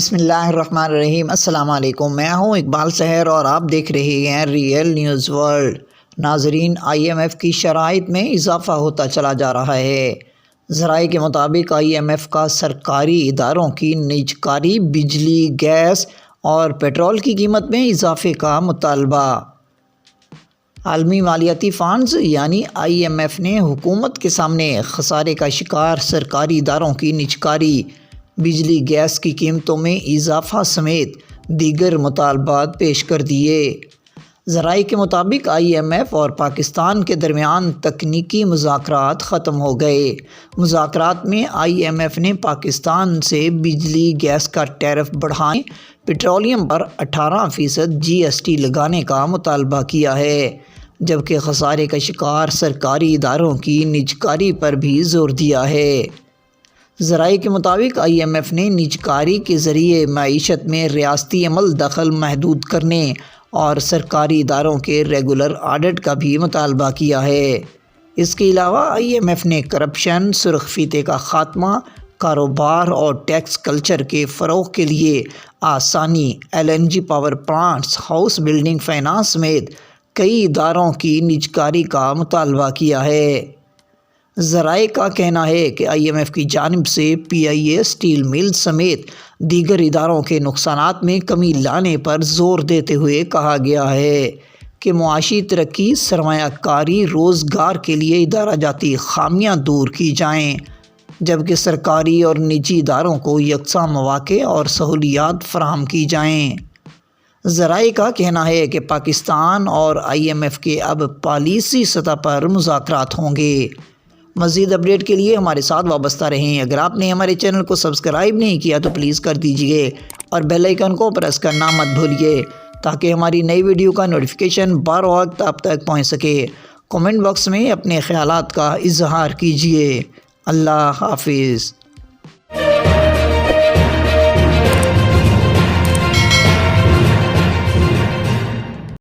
بسم اللہ الرحمن الرحیم۔ السلام علیکم، میں ہوں اقبال سحر اور آپ دیکھ رہے ہیں ریئل نیوز ورلڈ۔ ناظرین، IMF کی شرائط میں اضافہ ہوتا چلا جا رہا ہے۔ ذرائع کے مطابق IMF کا سرکاری اداروں کی نجکاری، بجلی، گیس اور پیٹرول کی قیمت میں اضافے کا مطالبہ۔ عالمی مالیاتی فنڈز یعنی IMF نے حکومت کے سامنے خسارے کا شکار سرکاری اداروں کی نجکاری، بجلی گیس کی قیمتوں میں اضافہ سمیت دیگر مطالبات پیش کر دیے۔ ذرائع کے مطابق IMF اور پاکستان کے درمیان تکنیکی مذاکرات ختم ہو گئے۔ مذاکرات میں IMF نے پاکستان سے بجلی گیس کا ٹیرف بڑھانے، پیٹرولیم پر 18% GST لگانے کا مطالبہ کیا ہے، جبکہ خسارے کا شکار سرکاری اداروں کی نجکاری پر بھی زور دیا ہے۔ ذرائع کے مطابق IMF نے نجکاری کے ذریعے معیشت میں ریاستی عمل دخل محدود کرنے اور سرکاری اداروں کے ریگولر آڈٹ کا بھی مطالبہ کیا ہے۔ اس کے علاوہ IMF نے کرپشن، سرخ فیتے کا خاتمہ، کاروبار اور ٹیکس کلچر کے فروغ کے لیے آسانی، LNG power plants, house building finance سمیت کئی اداروں کی نجکاری کا مطالبہ کیا ہے۔ ذرائع کا کہنا ہے کہ IMF کی جانب سے PIA اسٹیل مل سمیت دیگر اداروں کے نقصانات میں کمی لانے پر زور دیتے ہوئے کہا گیا ہے کہ معاشی ترقی، سرمایہ کاری، روزگار کے لیے ادارہ جاتی خامیاں دور کی جائیں، جبکہ سرکاری اور نجی اداروں کو یکساں مواقع اور سہولیات فراہم کی جائیں۔ ذرائع کا کہنا ہے کہ پاکستان اور IMF کے اب پالیسی سطح پر مذاکرات ہوں گے۔ مزید اپڈیٹ کے لیے ہمارے ساتھ وابستہ رہیں۔ اگر آپ نے ہمارے چینل کو سبسکرائب نہیں کیا تو پلیز کر دیجئے اور بیل آئیکن کو پریس کرنا مت بھولیے تاکہ ہماری نئی ویڈیو کا نوٹیفیکیشن بر وقت آپ تک پہنچ سکے۔ کمنٹ باکس میں اپنے خیالات کا اظہار کیجئے۔ اللہ حافظ۔